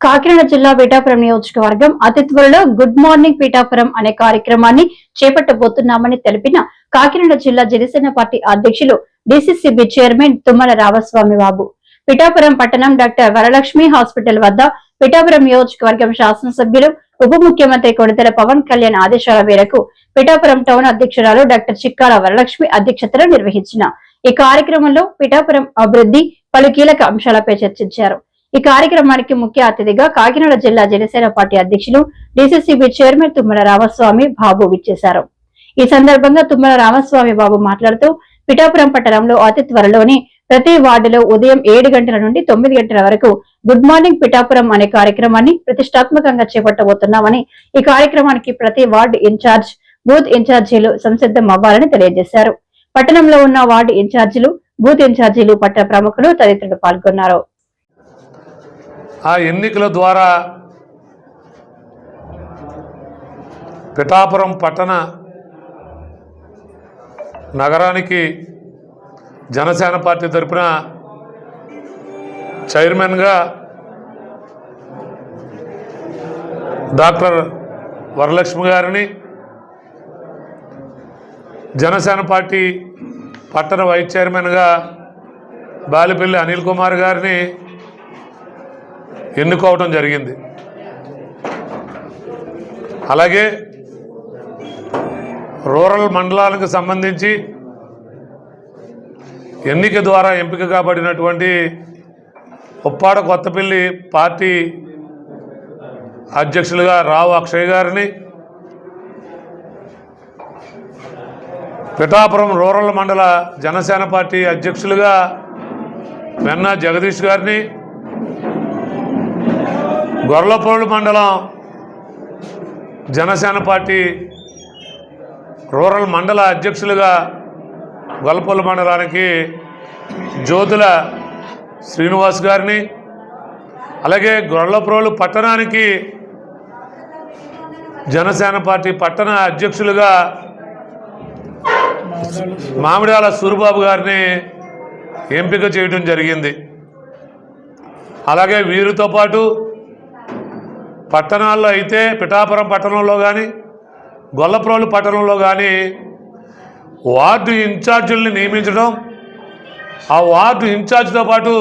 కాకినాడ జిల్లా పిఠాపురం నియోజకవర్గం అతి త్వరలో గుడ్ మార్నింగ్ పిఠాపురం అనే కార్యక్రమాన్ని చేపట్టబోతున్నామని తెలిపిన కాకినాడ జిల్లా జనసేన పార్టీ అధ్యక్షులు డిసిసిబి చైర్మన్ తుమ్మల రామస్వామి బాబు పిఠాపురం పట్టణం డాక్టర్ వరలక్ష్మి హాస్పిటల్ వద్ద పిఠాపురం నియోజకవర్గం శాసనసభ్యులు ఉప ముఖ్యమంత్రి కొణిదెల పవన్ కళ్యాణ్ ఆదేశాల మేరకు పిఠాపురం టౌన్ అధ్యక్షురాలు డాక్టర్ చిక్కాల వరలక్ష్మి అధ్యక్షతన నిర్వహించిన ఈ కార్యక్రమంలో పిఠాపురం అభివృద్ధి పలు కీలక అంశాలపై చర్చించారు. ఈ కార్యక్రమానికి ముఖ్య అతిథిగా కాకినాడ జిల్లా జనసేన పార్టీ అధ్యక్షులు డిసిసిబి చైర్మన్ తుమ్మల రామస్వామి బాబు విచ్చేశారు. ఈ సందర్భంగా తుమ్మల రామస్వామి బాబు మాట్లాడుతూ పిఠాపురం పట్టణంలో అతి త్వరలోనే ప్రతి వార్డులో ఉదయం 7 గంటల నుండి 9 గంటల వరకు గుడ్ మార్నింగ్ పిఠాపురం అనే కార్యక్రమాన్ని ప్రతిష్టాత్మకంగా చేపట్టబోతున్నామని, ఈ కార్యక్రమానికి ప్రతి వార్డు ఇన్ఛార్జ్, బూత్ ఇన్ఛార్జీలు సంసిద్ధం అవ్వాలని తెలియజేశారు. పట్టణంలో ఉన్న వార్డు ఇన్ఛార్జీలు, బూత్ ఇన్ఛార్జీలు, పట్టణ ప్రముఖులు తదితరులు పాల్గొన్నారు. ఆ ఎన్నికల ద్వారా పిఠాపురం పట్టణ నగరానికి జనసేన పార్టీ తరపున చైర్మన్గా డాక్టర్ వరలక్ష్మి గారిని, జనసేన పార్టీ పట్టణ వైస్ చైర్మన్గా బాలిపల్లి అనిల్ కుమార్ గారిని ఎన్నుకోవటం జరిగింది. అలాగే రూరల్ మండలాలకు సంబంధించి ఎన్నిక ద్వారా ఎంపిక కాబడినటువంటి ఉప్పాడ కొత్తపల్లి పార్టీ అధ్యక్షులుగా రావు అక్షయ్ గారిని, పిఠాపురం రూరల్ మండల జనసేన పార్టీ అధ్యక్షులుగా వెన్నా జగదీష్ గారిని, గొర్లపోడు మండలం జనసేన పార్టీ రూరల్ మండల అధ్యక్షులుగా గొల్లపల్లి మండలానికి జ్యోతుల శ్రీనివాస్ గారిని, అలాగే గొర్లప్రోలు పట్టణానికి జనసేన పార్టీ పట్టణ అధ్యక్షులుగా మామిడాల సూరిబాబు గారిని ఎంపిక చేయడం జరిగింది. అలాగే వీరితో పాటు పట్టణాల్లో అయితే పిఠాపురం పట్టణంలో కానీ గొల్లప్రోలు పట్టణంలో కానీ వార్డు ఇన్ఛార్జీలని నియమించడం, ఆ వార్డు ఇన్ఛార్జితో పాటు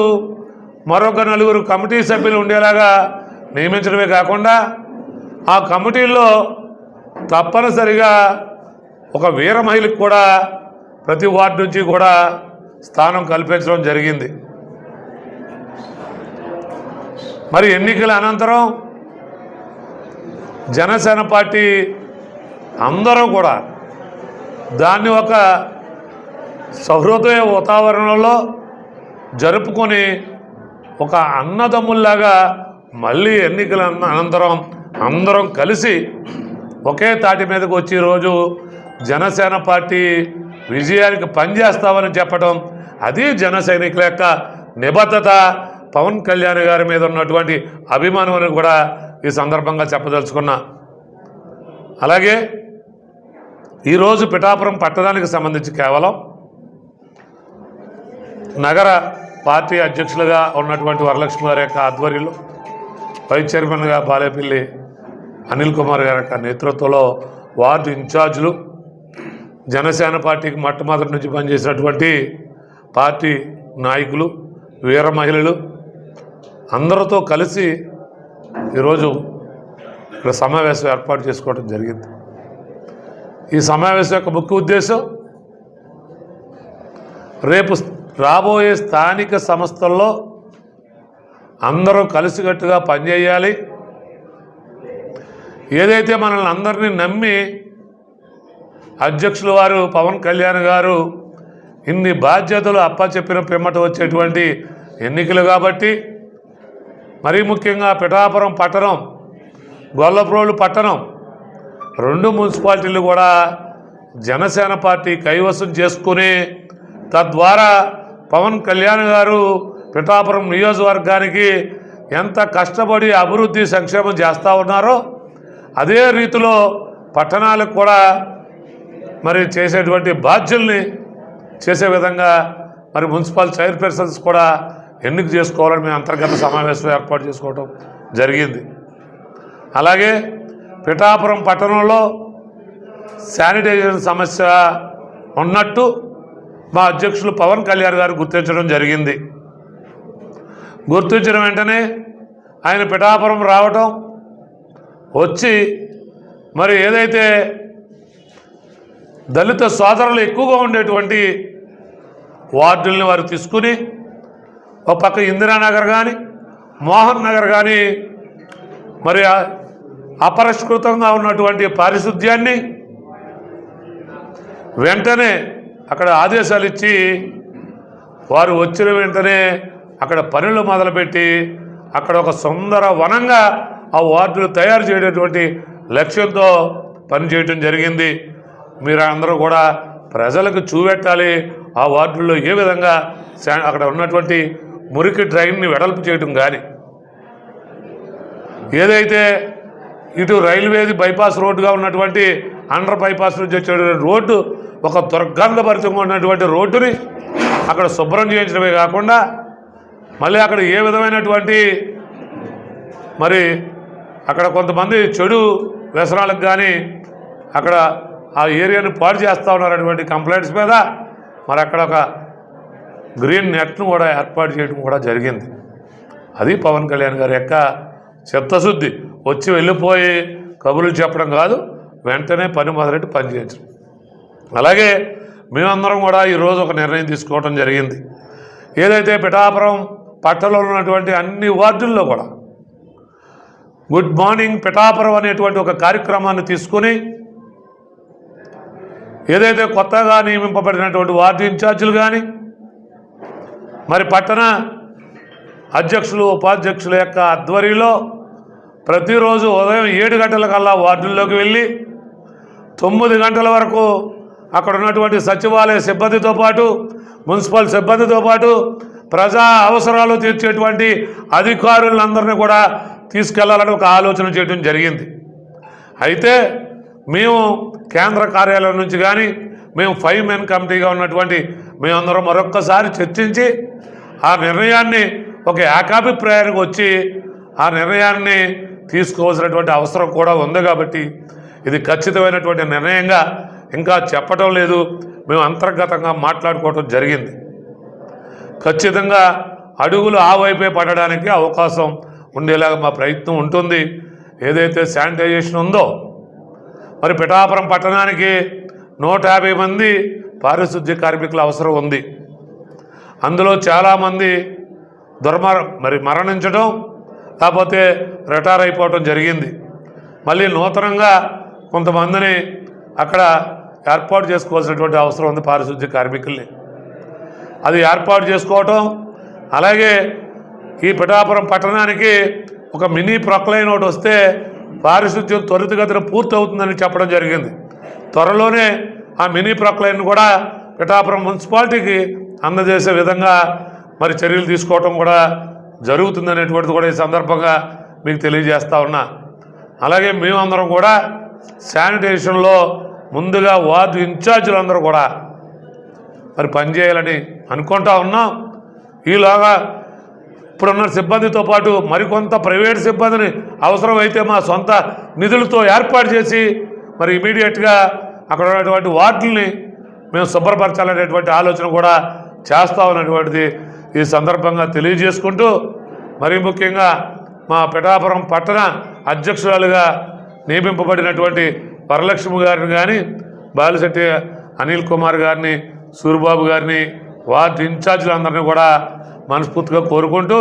మరొక 4 కమిటీ సభ్యులు ఉండేలాగా నియమించడమే కాకుండా ఆ కమిటీల్లో తప్పనిసరిగా ఒక వీర మహిళకు కూడా ప్రతి వార్డు నుంచి కూడా స్థానం కల్పించడం జరిగింది. మరి ఎన్నికల అనంతరం జనసేన పార్టీ అందరూ కూడా దాన్ని ఒక సహృదయ వాతావరణంలో జరుపుకొని ఒక అన్నదమ్ముల్లాగా మళ్ళీ ఎన్నికల అనంతరం అందరం కలిసి ఒకే తాటి మీదకి వచ్చి ఈరోజు జనసేన పార్టీ విజయానికి పనిచేస్తామని చెప్పడం, అది జన సైనికుల యొక్క నిబద్ధత, పవన్ కళ్యాణ్ గారి మీద ఉన్నటువంటి అభిమానం అని కూడా ఈ సందర్భంగా చెప్పదలుచుకున్నా. అలాగే ఈరోజు పిఠాపురం పట్టణానికి సంబంధించి కేవలం నగర పార్టీ అధ్యక్షులుగా ఉన్నటువంటి వరలక్ష్మి గారి యొక్క ఆధ్వర్యంలో, వైస్ చైర్మన్గా బాలేపల్లి అనిల్ కుమార్ గారి యొక్క నేతృత్వంలో వార్డు ఇన్ఛార్జీలు, జనసేన పార్టీకి మొట్టమొదటి నుంచి పనిచేసినటువంటి పార్టీ నాయకులు, వీర మహిళలు అందరితో కలిసి ఈరోజు ఇక్కడ సమావేశం ఏర్పాటు చేసుకోవడం జరిగింది. ఈ సమావేశం యొక్క ముఖ్య ఉద్దేశం రేపు రాబోయే స్థానిక సంస్థల్లో అందరూ కలిసికట్టుగా పనిచేయాలి. ఏదైతే మనల్ని అందరినీ నమ్మి అధ్యక్షుల వారు పవన్ కళ్యాణ్ గారు ఇన్ని బాధ్యతలు అప్పచెప్పిన పిమ్మట వచ్చేటువంటి ఎన్నికలు కాబట్టి, మరీ ముఖ్యంగా పిఠాపురం పట్టణం, గొల్లప్రోలు పట్టణం 2 మున్సిపాలిటీలు కూడా జనసేన పార్టీ కైవసం చేసుకుని తద్వారా పవన్ కళ్యాణ్ గారు పిఠాపురం నియోజకవర్గానికి ఎంత కష్టపడి అభివృద్ధి సంక్షేమం చేస్తూ ఉన్నారో అదే రీతిలో పట్టణాలకు కూడా మరి చేసేటువంటి బాధ్యుల్ని చేసే విధంగా మరి మున్సిపల్ చైర్పర్సన్స్ కూడా ఎన్నిక చేసుకోవాలని మేము అంతర్గత సమావేశం ఏర్పాటు చేసుకోవడం జరిగింది. అలాగే పిఠాపురం పట్టణంలో శానిటైజేషన్ సమస్య ఉన్నట్టు మా అధ్యక్షులు పవన్ కళ్యాణ్ గారు గుర్తించడం జరిగింది. గుర్తించిన వెంటనే ఆయన పిఠాపురం రావటం, వచ్చి మరి ఏదైతే దళిత సోదరులు ఎక్కువగా ఉండేటువంటి వార్డుల్ని వారు తీసుకుని ఒక పక్క ఇందిరానగర్ కానీ మోహన్ నగర్ కానీ మరి అపరిష్కృతంగా ఉన్నటువంటి పారిశుద్ధ్యాన్ని వెంటనే అక్కడ ఆదేశాలు ఇచ్చి వారు వచ్చిన వెంటనే అక్కడ పనులు మొదలుపెట్టి అక్కడ ఒక సుందర వనంగా ఆ వార్డులు తయారు చేయటువంటి లక్ష్యంతో పనిచేయటం జరిగింది. మీరు అందరూ కూడా ప్రజలకు చూపెట్టాలి ఆ వార్డుల్లో ఏ విధంగా అక్కడ ఉన్నటువంటి మురికి డ్రైన్ని వెడల్పు చేయటం కానీ, ఏదైతే ఇటు రైల్వేది బైపాస్ రోడ్డుగా ఉన్నటువంటి అండర్ బైపాస్ నుంచి వచ్చేటువంటి రోడ్డు ఒక దుర్గంధభరితంగా ఉన్నటువంటి రోడ్డుని అక్కడ శుభ్రం చేయించడమే కాకుండా మళ్ళీ అక్కడ ఏ విధమైనటువంటి మరి అక్కడ కొంతమంది చెడు వ్యసనాలకు కానీ అక్కడ ఆ ఏరియాని పాడు చేస్తూ ఉన్నారటువంటి కంప్లైంట్స్ మీద మరి అక్కడ ఒక గ్రీన్ నెట్ను కూడా ఏర్పాటు చేయడం కూడా జరిగింది. అది పవన్ కళ్యాణ్ గారి యొక్క చిత్తశుద్ధి. వచ్చి వెళ్ళిపోయి కబుర్లు చెప్పడం కాదు, వెంటనే పని మొదలెట్టి పని చేయడం. అలాగే మేమందరం కూడా ఈరోజు ఒక నిర్ణయం తీసుకోవడం జరిగింది. ఏదైతే పిఠాపురం పట్టణంలో ఉన్నటువంటి అన్ని వార్డుల్లో కూడా గుడ్ మార్నింగ్ పిఠాపురం అనేటువంటి ఒక కార్యక్రమాన్ని తీసుకుని ఏదైతే కొత్తగా నియమింపబడినటువంటి వార్డు ఇన్ఛార్జీలు కానీ మరి పట్టణ అధ్యక్షులు ఉపాధ్యక్షుల యొక్క ఆధ్వర్యంలో ప్రతిరోజు ఉదయం 7 గంటలకల్లా వార్డుల్లోకి వెళ్ళి 9 గంటల వరకు అక్కడ ఉన్నటువంటి సచివాలయ సిబ్బందితో పాటు మున్సిపల్ సిబ్బందితో పాటు ప్రజా అవసరాలు తీర్చేటువంటి అధికారులందరినీ కూడా తీసుకెళ్లాలని ఒక ఆలోచన చేయడం జరిగింది. అయితే మేము కేంద్ర కార్యాలయం నుంచి కానీ మేము 5 మెన్ కమిటీగా ఉన్నటువంటి మేమందరం మరొక్కసారి చర్చించి ఆ నిర్ణయాన్ని ఒక ఏకాభిప్రాయానికి వచ్చి ఆ నిర్ణయాన్ని తీసుకోవాల్సినటువంటి అవసరం కూడా ఉంది. కాబట్టి ఇది ఖచ్చితమైనటువంటి నిర్ణయంగా ఇంకా చెప్పటం లేదు, మేము అంతర్గతంగా మాట్లాడుకోవటం జరిగింది. ఖచ్చితంగా అడుగులు ఆ వైపే పడడానికి అవకాశం ఉండేలాగా మా ప్రయత్నం ఉంటుంది. ఏదైతే శానిటైజేషన్ ఉందో మరి పిఠాపురం పట్టణానికి 150 మంది పారిశుద్ధ్య కార్మికుల అవసరం ఉంది. అందులో చాలామంది మరణించడం లేకపోతే రిటైర్ అయిపోవటం జరిగింది. మళ్ళీ నూతనంగా కొంతమందిని అక్కడ ఏర్పాటు చేసుకోవాల్సినటువంటి అవసరం ఉంది పారిశుద్ధ్య కార్మికుల్ని. అది ఏర్పాటు చేసుకోవటం, అలాగే ఈ పిఠాపురం పట్టణానికి ఒక మినీ ప్రొక్లైన్ ఒకటి వస్తే పారిశుద్ధ్యం త్వరితగతిన పూర్తవుతుందని చెప్పడం జరిగింది. త్వరలోనే ఆ మినీ ప్రొక్లైన్ కూడా పిఠాపురం మున్సిపాలిటీకి అందజేసే విధంగా మరి చర్యలు తీసుకోవటం కూడా జరుగుతుందనేటువంటిది కూడా ఈ సందర్భంగా మీకు తెలియజేస్తా ఉన్నా. అలాగే మేమందరం కూడా శానిటేషన్లో ముందుగా వార్డు ఇన్ఛార్జీలందరూ కూడా మరి పనిచేయాలని అనుకుంటా ఉన్నాం. ఈలోగా ఇప్పుడున్న సిబ్బందితో పాటు మరికొంత ప్రైవేట్ సిబ్బందిని అవసరమైతే మా సొంత నిధులతో ఏర్పాటు చేసి మరి ఇమీడియట్గా అక్కడ ఉన్నటువంటి వార్డుల్ని మేము శుభ్రపరచాలనేటువంటి ఆలోచన కూడా చేస్తామనేటువంటిది ఈ సందర్భంగా తెలియజేసుకుంటూ, మరీ ముఖ్యంగా మా పిఠాపురం పట్టణ అధ్యక్షురాలుగా నియమింపబడినటువంటి వరలక్ష్మి గారిని కానీ, బాలిశెట్టి అనిల్ కుమార్ గారిని, సూరిబాబు గారిని, వార్డు ఇన్ఛార్జీలందరినీ కూడా మనస్ఫూర్తిగా కోరుకుంటూ